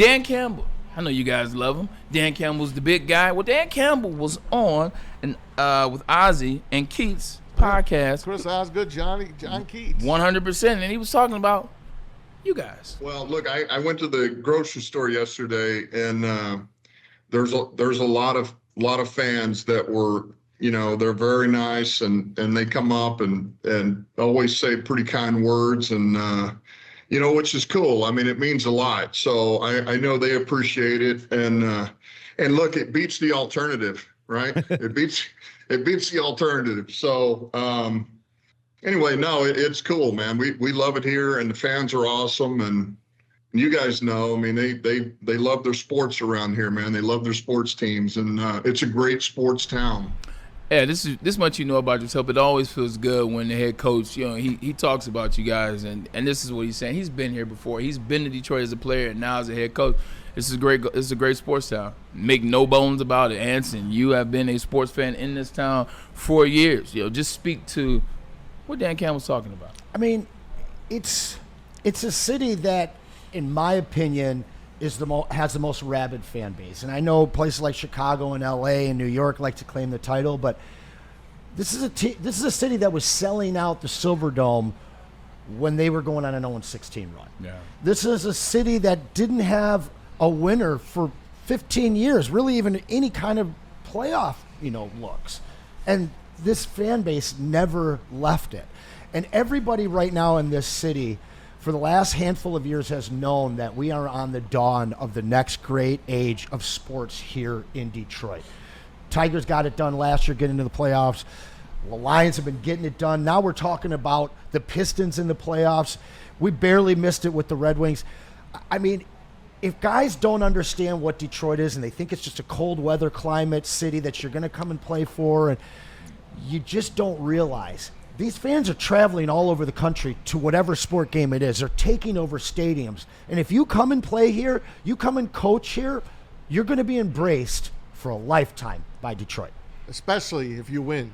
Dan Campbell. I know you guys love him. Dan Campbell's the big guy. Well, Dan Campbell was on and with Ozzy and Keats podcast. Chris Osgood, John Keats. 100%. And he was talking about you guys. Well, look, I went to the grocery store yesterday, and there's a lot of fans that were, they're very nice, and they come up and always say pretty kind words, and which is cool. I mean, it means a lot. So I know they appreciate it, and look, it beats the alternative, right? It beats the alternative. So anyway, no, it's cool, man. We love it here, and the fans are awesome, and you guys know, I mean, they love their sports around here, man. They love their sports teams, and it's a great sports town. Yeah, this much you know about yourself. It always feels good when the head coach, he talks about you guys, and this is what he's saying. He's been here before. He's been to Detroit as a player, and now as a head coach. This is great. This is a great sports town. Make no bones about it, Anson. You have been a sports fan in this town for years. Just speak to what Dan Campbell's talking about. I mean, it's a city that, in my opinion, has the most rabid fan base. And I know places like Chicago and LA and New York like to claim the title, but this is a city that was selling out the Silverdome when they were going on an 0-16 run. Yeah. This is a city that didn't have a winner for 15 years, really even any kind of playoff, looks. And this fan base never left it. And everybody right now in this city for the last handful of years has known that we are on the dawn of the next great age of sports here in Detroit. Tigers got it done last year, getting into the playoffs. The Lions have been getting it done. Now we're talking about the Pistons in the playoffs. We barely missed it with the Red Wings. I mean, if guys don't understand what Detroit is and they think it's just a cold weather climate city that you're going to come and play for, and you just don't realize these fans are traveling all over the country to whatever sport game it is. They're taking over stadiums. And if you come and play here, you come and coach here, you're going to be embraced for a lifetime by Detroit. Especially if you win.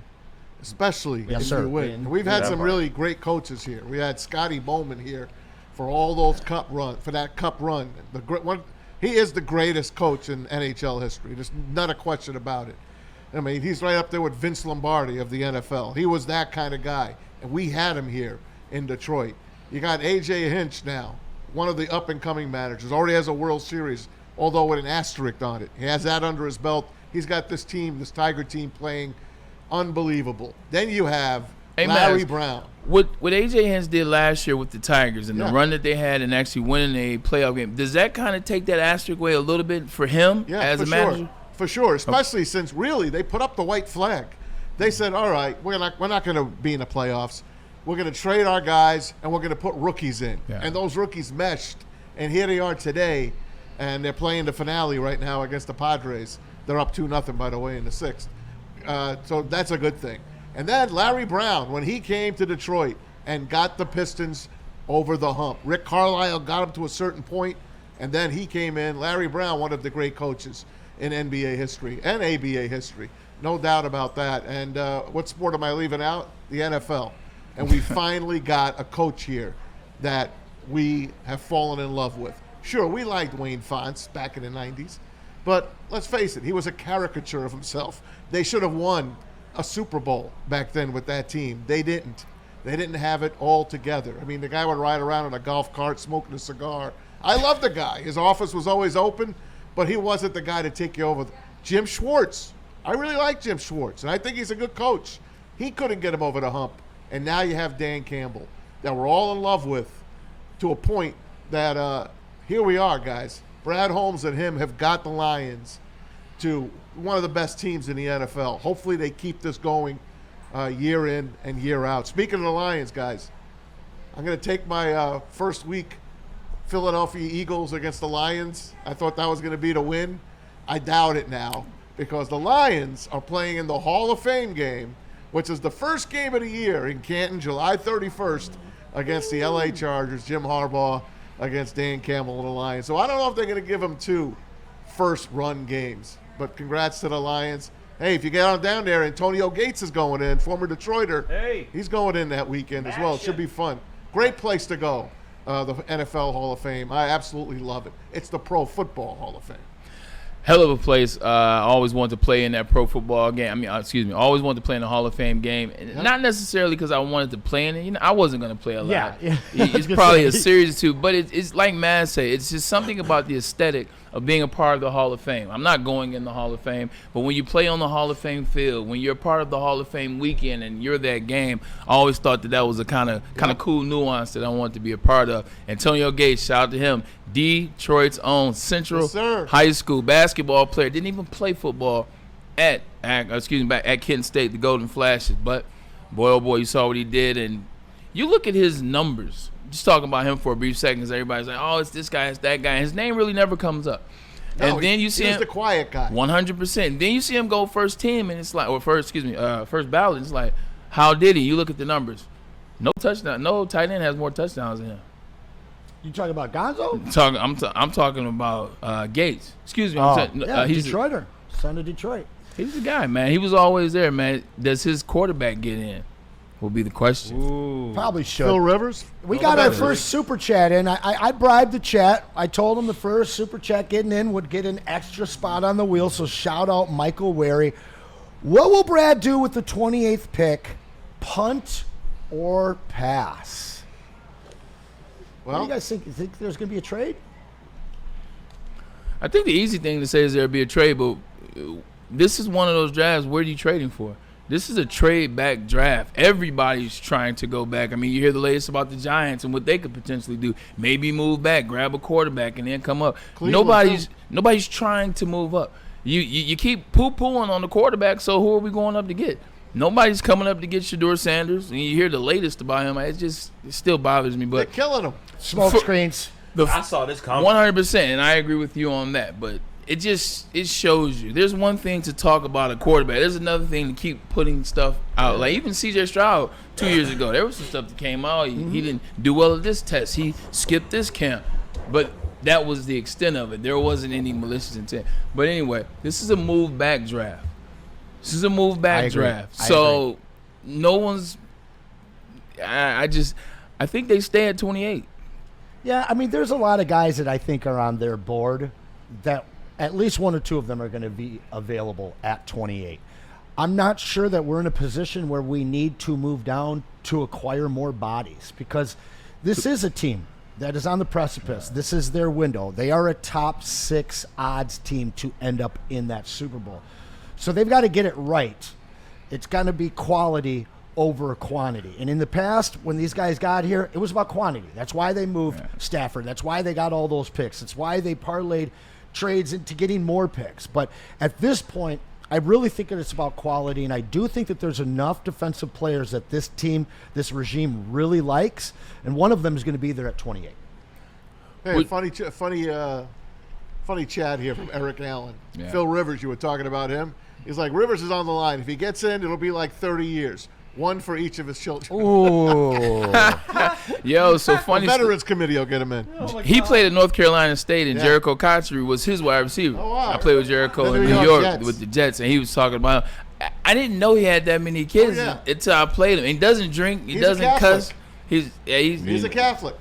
Especially Yes, if sir. you win. And we've had some really great coaches here. We had Scotty Bowman here for all those cup run. He is the greatest coach in NHL history. There's not a question about it. I mean, he's right up there with Vince Lombardi of the NFL. He was that kind of guy, and we had him here in Detroit. You got A.J. Hinch now, one of the up-and-coming managers, already has a World Series, although with an asterisk on it. He has that under his belt. He's got this team, this Tiger team, playing unbelievable. Then you have Larry Brown. What A.J. Hinch did last year with the Tigers and the run that they had and actually winning a playoff game, does that kind of take that asterisk away a little bit for him as a manager? For sure, especially since really they put up the white flag. They said, all right, we're not going to be in the playoffs. We're going to trade our guys, and we're going to put rookies in. Yeah. And those rookies meshed, and here they are today, and they're playing the finale right now against the Padres. They're up 2-0, by the way, in the sixth. So that's a good thing. And then Larry Brown, when he came to Detroit and got the Pistons over the hump. Rick Carlisle got him to a certain point, and then he came in. Larry Brown, one of the great coaches in NBA history and ABA history. No doubt about that. And what sport am I leaving out? The NFL. And we finally got a coach here that we have fallen in love with. Sure, we liked Wayne Fontes back in the 90s, but let's face it, he was a caricature of himself. They should have won a Super Bowl back then with that team. They didn't. They didn't have it all together. I mean, the guy would ride around in a golf cart smoking a cigar. I love the guy. His office was always open, but he wasn't the guy to take you over. Jim Schwartz. I really like Jim Schwartz, and I think he's a good coach. He couldn't get him over the hump. And now you have Dan Campbell that we're all in love with to a point that here we are, guys. Brad Holmes and him have got the Lions to one of the best teams in the NFL. Hopefully they keep this going year in and year out. Speaking of the Lions, guys, I'm going to take my first week Philadelphia Eagles against the Lions. I thought that was going to be the win. I doubt it now because the Lions are playing in the Hall of Fame game, which is the first game of the year in Canton, July 31st, against the L.A. Chargers, Jim Harbaugh against Dan Campbell and the Lions. So I don't know if they're going to give them 2 first-run games, but congrats to the Lions. Hey, if you get on down there, Antonio Gates is going in, former Detroiter. Hey. He's going in that weekend as well. It should be fun. Great place to go. the NFL Hall of Fame. I absolutely love it. It's the Pro Football Hall of Fame. Hell of a place. I always wanted to play in that pro football game. I always wanted to play in the Hall of Fame game. And not necessarily because I wanted to play in it. I wasn't going to play a lot. Yeah. It's probably a series or two. But it's like Matt said, it's just something about the aesthetic of being a part of the Hall of Fame. I'm not going in the Hall of Fame, but when you play on the Hall of Fame field, when you're a part of the Hall of Fame weekend and you're that game, I always thought that was a kind of cool nuance that I wanted to be a part of. Antonio Gates, shout out to him, Detroit's own Central High School basketball player. Didn't even play football at Kent State, the Golden Flashes. But boy, oh boy, you saw what he did, and you look at his numbers. Just talking about him for a brief second, because everybody's like, "Oh, it's this guy, it's that guy." And his name really never comes up. No, and then you see him, the quiet guy. 100%. Then you see him go first team, and it's like, first ballot. It's like, how did he? You look at the numbers. No touchdown. No tight end has more touchdowns than him. You talking about Gonzo? I'm talking about Gates. Excuse me. He's Detroiter, son of Detroit. He's the guy, man. He was always there, man. Does his quarterback get in? Will be the question. Ooh. Probably should. Phil Rivers? We got our first super chat in. I bribed the chat. I told him the first super chat getting in would get an extra spot on the wheel, so shout out Michael Wary. What will Brad do with the 28th pick? Punt or pass? Well, what do you guys think? You think there's going to be a trade? I think the easy thing to say is there'll be a trade, but this is one of those drafts. Where are you trading for? This is a trade-back draft. Everybody's trying to go back. I mean, you hear the latest about the Giants and what they could potentially do. Maybe move back, grab a quarterback, and then come up. Nobody's trying to move up. You keep poo-pooing on the quarterback, so who are we going up to get? Nobody's coming up to get Shedeur Sanders. And you hear the latest about him. It still bothers me. But they're killing him. Smoke screens. I saw this coming. 100%, and I agree with you on that. But it shows you. There's one thing to talk about a quarterback. There's another thing to keep putting stuff out. Like even C.J. Stroud 2 years ago, there was some stuff that came out. He didn't do well at this test. He skipped this camp. But that was the extent of it. There wasn't any malicious intent. But anyway, this is a move back draft. So no one's. I think they stay at 28. Yeah, I mean, there's a lot of guys that I think are on their board that at least one or two of them are going to be available at 28. I'm not sure that we're in a position where we need to move down to acquire more bodies because this is a team that is on the precipice. This is their window. They are a top 6 odds team to end up in that Super Bowl. So they've got to get it right. It's going to be quality over quantity. And in the past, when these guys got here, it was about quantity. That's why they moved Stafford. That's why they got all those picks. That's why they parlayed trades into getting more picks. But at this point, I really think that it's about quality, and I do think that there's enough defensive players that this team, this regime really likes, and one of them is going to be there at 28. Hey, funny chat here from Eric Allen. Yeah. Phil Rivers, you were talking about him. He's like, Rivers is on the line. If he gets in, it'll be like 30 years. One for each of his children. Ooh. Yo, so funny. The Veterans Committee will get him in. Oh he played at North Carolina State, and Jericho Cotchery was his wide receiver. Oh, wow. I played with Jericho in New York with the Jets, and he was talking about him. I didn't know he had that many kids until I played him. He doesn't drink. He doesn't cuss. He's a Catholic.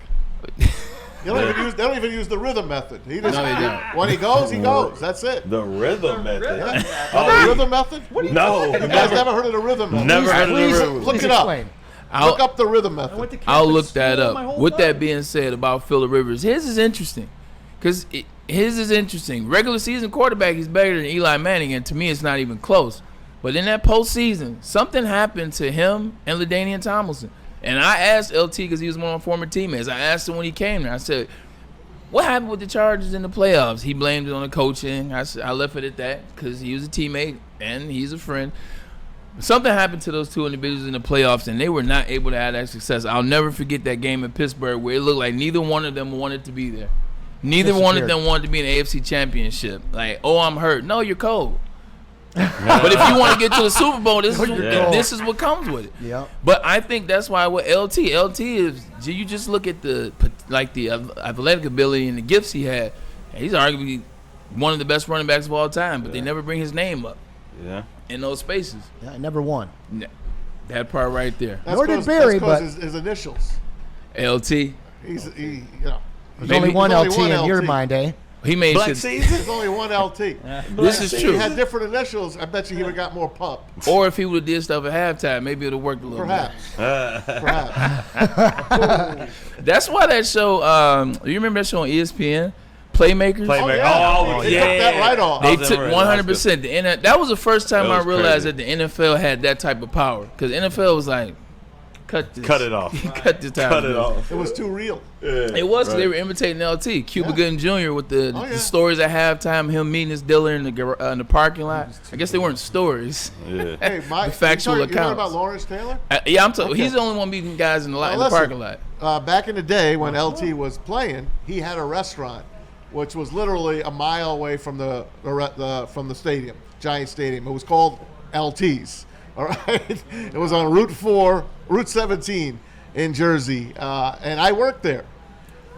They don't even use the rhythm method. He just, no, they don't. When he goes, he goes. That's it. The rhythm method. Yeah. The rhythm method? No. You guys never heard of the rhythm method? Never heard of the rhythm. Look it up. Look up the rhythm method. I'll look that up. With that being said about Phillip Rivers, his is interesting. Regular season quarterback, he's better than Eli Manning, and to me it's not even close. But in that postseason, something happened to him and LaDainian Tomlinson. And I asked LT because he was one of my former teammates. I asked him when he came there. I said, what happened with the Chargers in the playoffs? He blamed it on the coaching. I left it at that because he was a teammate and he's a friend. Something happened to those two individuals in the playoffs, and they were not able to have that success. I'll never forget that game in Pittsburgh where it looked like neither one of them wanted to be there. Neither one of them wanted to be in the AFC Championship. Like, oh, I'm hurt. No, you're cold. But if you want to get to the Super Bowl, this is what comes with it. Yep. But I think that's why with LT is you just look at the athletic ability and the gifts he had. He's arguably one of the best running backs of all time, but they never bring his name up. Yeah. In those spaces. Yeah, I never won. That part right there. Nor did Barry, but his initials. LT. There's only one LT in your mind, eh? He made Black shit. season. There's only one LT. This is If true. he had different initials, I bet you he would have got more pub. Or if he would have did stuff at halftime, maybe it would have worked a little bit. Perhaps. That's why that show. You remember that show on ESPN, Playmakers? Playmaker. yeah. Oh, They yeah. took that right off. They That was took interesting. 100%. That was the first time That I was realized crazy. that the NFL had that type of power. Because NFL was like, cut this. Cut it off. Cut this time. Cut it off. It was too real. It was. Right. They were imitating LT. Cuba Yeah. Gooding Jr. with the Oh, yeah. the stories at halftime, him meeting his dealer in the parking lot. I guess they weren't stories. Yeah. Hey, Mike, The factual you heard accounts. about Lawrence Taylor? Yeah, I'm talking. Okay. He's the only one meeting guys in the, Now, in the listen, parking lot. Back in the day when LT was playing, he had a restaurant, which was literally a mile away from the stadium, Giant Stadium. It was called LT's. All right, it was on Route 17 in Jersey, and I worked there.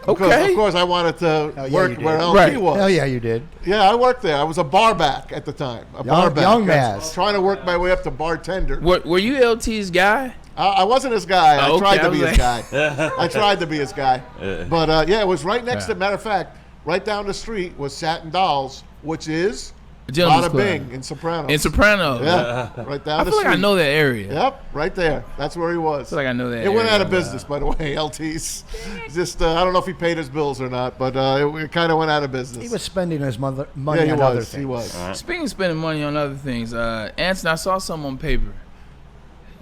Because, Okay. of course, I wanted to yeah, work you did. where LT Right. was. Hell yeah, you did. Yeah, I worked there. I was a bar back at the time. Bar back. young I was Maz. trying to work my way up to bartender. Were you LT's guy? I wasn't his guy. Oh, I tried okay. to I be was his like- guy. I tried to be his guy. But yeah, it was right next Yeah. to. Matter of fact, right down the street was Satin Dolls, which is Gentleman's Bada Club. Bing in Sopranos. In Sopranos. Yeah, right down I the feel street. like I know that area. Yep, right there. That's where he was. I feel like I know that It went area. out of business, by the way. LT's. Just I don't know if he paid his bills or not, but it kind of went out of business. He was spending his money yeah, he on other was. things. He was. Speaking of spending money on other things, Anson, I saw something on paper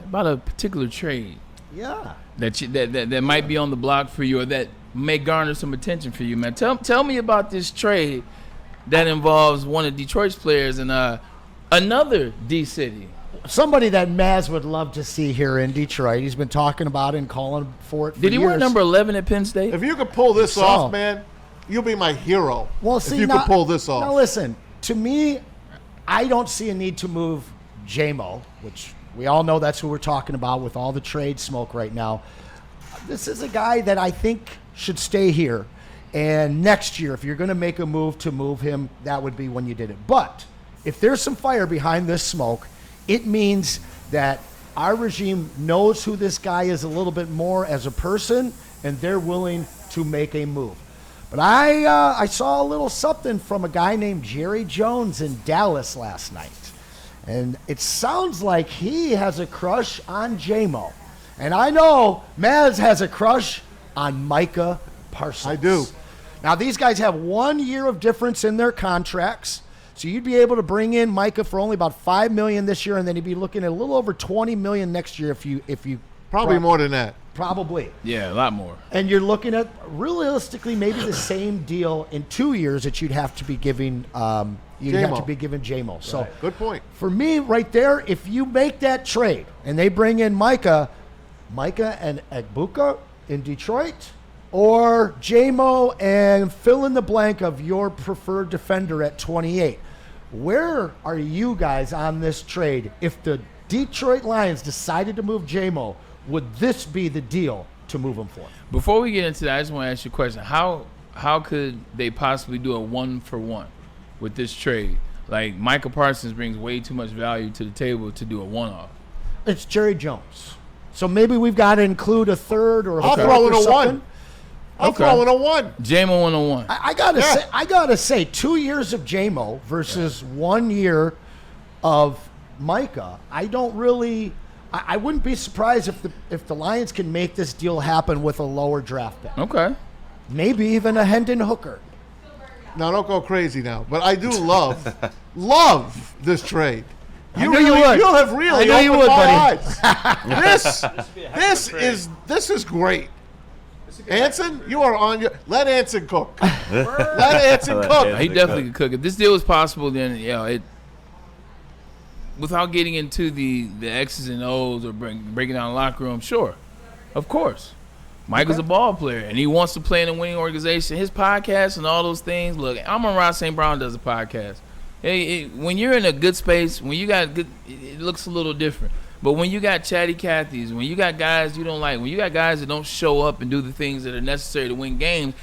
about a particular trade Yeah. that might be on the block for you, or that may garner some attention for you, man. Tell me about this trade that involves one of Detroit's players and another D city. Somebody that Maz would love to see here in Detroit. He's been talking about it and calling for it for Did he years. wear number 11 at Penn State? If you could pull this So- off, man, you'll be my hero. Well, if see, you now, could pull this off. Now, listen, to me, I don't see a need to move J-Mo, which we all know that's who we're talking about with all the trade smoke right now. This is a guy that I think should stay here. And next year, if you're going to make a move to move him, that would be when you did it. But if there's some fire behind this smoke, it means that our regime knows who this guy is a little bit more as a person, and they're willing to make a move. But I saw a little something from a guy named Jerry Jones in Dallas last night. And it sounds like he has a crush on J-Mo. And I know Maz has a crush on Micah Parsons. I do. Now, these guys have 1 year of difference in their contracts. So you'd be able to bring in Micah for only about $5 million this year, and then you'd be looking at a little over $20 million next year if you Probably more than that. Probably. Yeah, a lot more. And you're looking at realistically maybe the same deal in 2 years that you'd have to be giving J-Mo. So Good point. for me right there, if you make that trade and they bring in Micah and Egbuka in Detroit, or J-Mo and fill in the blank of your preferred defender at 28, where are you guys on this trade? If the Detroit Lions decided to move J-Mo, would this be the deal to move him for? Before we get into that, I just want to ask you a question. How could they possibly do a 1-for-1 with this trade? Like, Michael Parsons brings way too much value to the table to do a one-off. It's Jerry Jones. So maybe we've got to include a third or a I'll fourth throw in or a something. one. I'll throw in a one. J-Mo 101. I gotta say, 2 years of J-Mo versus 1 year of Micah. I don't really. I wouldn't be surprised if the Lions can make this deal happen with a lower draft pick. Okay. Maybe even a Hendon Hooker. Now, don't go crazy now. But I do love this trade. I knew you would. You'll have really I knew you opened would, my eyes. This is great. Anson, you are on your. Let Anson cook. Let Anson cook. He definitely could cook. If this deal was possible, then without getting into the X's and O's or breaking down the locker room, sure, of course. Michael's a ball player, and he wants to play in a winning organization. His podcast and all those things. Look, Amon-Ra St. Brown does a podcast. When you're in a good space, when you got good, it looks a little different. But when you got chatty Cathys, when you got guys you don't like, when you got guys that don't show up and do the things that are necessary to win games,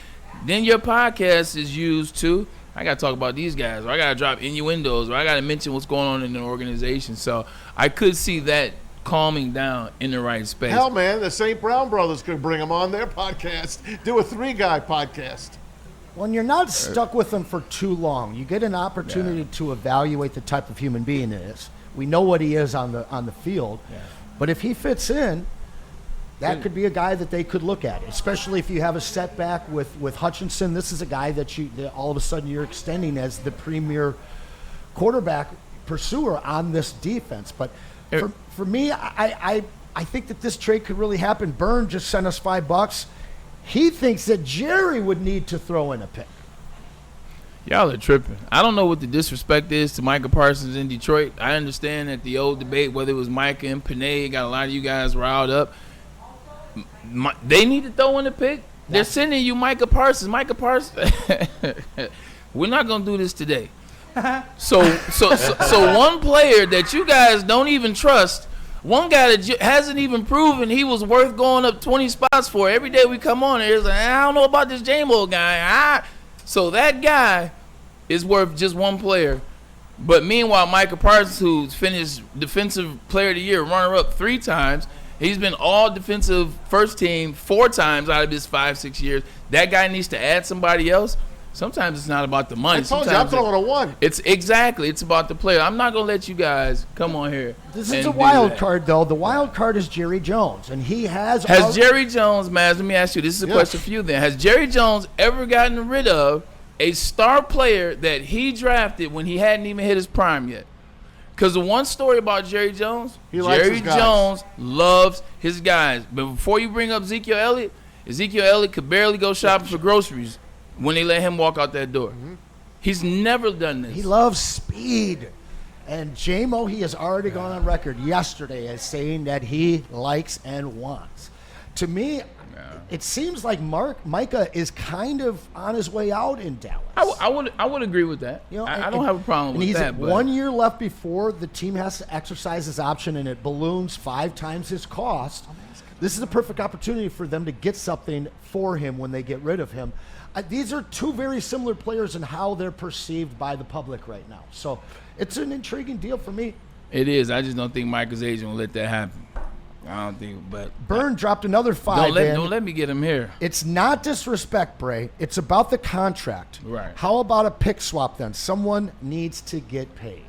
then your podcast is used to, I got to talk about these guys, or I got to drop innuendos, or I got to mention what's going on in the organization. So I could see that calming down in the right space. Hell, man, the St. Brown brothers could bring him on their podcast, do a 3-guy podcast. When you're not stuck with them for too long, you get an opportunity to evaluate the type of human being he is. We know what he is on the field, but if he fits in, that could be a guy that they could look at, especially if you have a setback with Hutchinson. This is a guy that all of a sudden you're extending as the premier quarterback pursuer on this defense. But for me, I think that this trade could really happen. Byrne just sent us $5. He thinks that Jerry would need to throw in a pick. Y'all are tripping. I don't know what the disrespect is to Micah Parsons in Detroit. I understand that the old debate, whether it was Micah and Panay, got a lot of you guys riled up. They need to throw in a pick. They're sending you Micah Parsons. Micah Parsons. We're not gonna do this today. So one player that you guys don't even trust, one guy that hasn't even proven he was worth going up 20 spots for. Every day we come on here, it's like, I don't know about this J-Mo guy. So that guy is worth just one player. But meanwhile, Micah Parsons, who's finished Defensive Player of the Year, runner-up 3 times, he's been all defensive first team 4 times out of his 5-6 years. That guy needs to add somebody else. Sometimes it's not about the money. I told you, I'm throwing a 1. It's about the player. I'm not going to let you guys come on here. This is a wild card, though. The wild card is Jerry Jones, and he has. Has Jerry Jones, Maz, let me ask you, this is a question for you then. Has Jerry Jones ever gotten rid of a star player that he drafted when he hadn't even hit his prime yet? Because the one story about Jerry Jones, Jerry Jones loves his guys. But before you bring up Ezekiel Elliott could barely go shopping for groceries when they let him walk out that door. Mm-hmm. He's never done this. He loves speed. And J-Mo, he has already gone on record yesterday as saying that he likes and wants. To me, it seems like Micah is kind of on his way out in Dallas. I would agree with that. You know, I don't have a problem with that. He's 1 year left before the team has to exercise his option, and it balloons 5 times his cost. This is a perfect opportunity for them to get something for him when they get rid of him. These are 2 very similar players in how they're perceived by the public right now. So it's an intriguing deal for me. It is. I just don't think Micah's agent will let that happen. I don't think, but Byrne dropped another 5. Don't let me get him here. It's not disrespect, Bray. It's about the contract. Right. How about a pick swap then? Someone needs to get paid.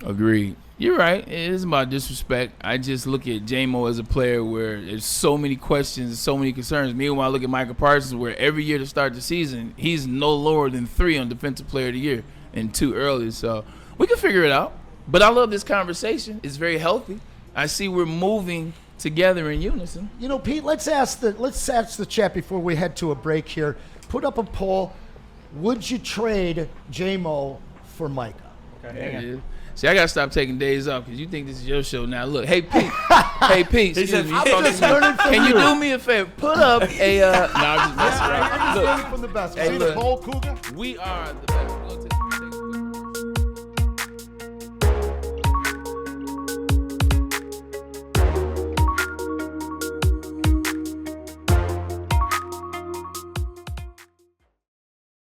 Agreed. You're right. It is about disrespect. I just look at J-Mo as a player where there's so many questions and so many concerns. Meanwhile, I look at Micah Parsons where every year to start the season, he's no lower than 3 on Defensive Player of the Year and 2 early. So we can figure it out. But I love this conversation. It's very healthy. I see we're moving together in unison. You know, Pete, let's ask the chat before we head to a break here. Put up a poll. Would you trade J-Mo for Micah? Okay. See, I got to stop taking days off because you think this is your show now. Look, hey, Pete. Hey, Pete. Excuse me. Can you do me a favor? Put up a no, I'm just messing around. Look, from the best. Hey, See the poll, Cougar? We are the best. We're gonna take